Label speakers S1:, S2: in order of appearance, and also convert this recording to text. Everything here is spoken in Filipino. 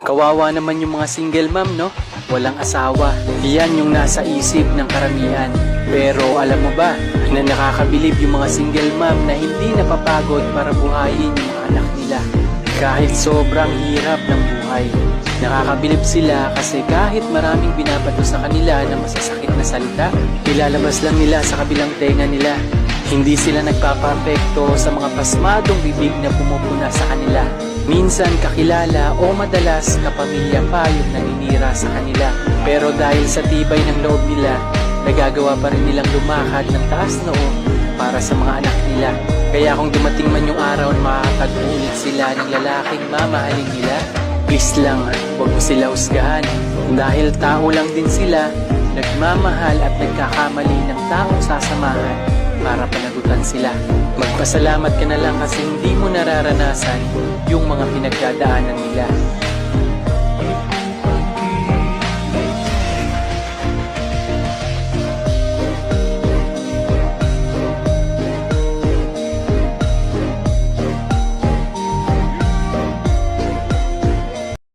S1: Kawawa naman yung mga single mom, no? Walang asawa. Yan yung nasa isip ng karamihan. Pero alam mo ba na nakakabilib yung mga single mom na hindi napapagod para buhayin yung mga anak nila. Kahit sobrang hirap ng buhay. Nakakabilib sila kasi kahit maraming binabato sa kanila na masasakit na salita, ilalabas lang nila sa kabilang tenga nila. Hindi sila nagpapapekto sa mga pasmadong bibig na pumupuna sa kanila. Minsan kakilala o madalas kapamilya pa yung naninira sa kanila. Pero dahil sa tibay ng loob nila, nagagawa pa rin nilang lumakad ng taas noo para sa mga anak nila. Kaya kung dumating man yung araw na makakatagpo ulit sila ng lalaking mamahalin nila, please lang, huwag mo sila husgahan. Dahil tao lang din sila, nagmamahal at nagkakamali ng taong sasamahan para panagutan sila. Magpasalamat ka na lang kasi hindi mo nararanasan yung mga pinagdadaanan nila.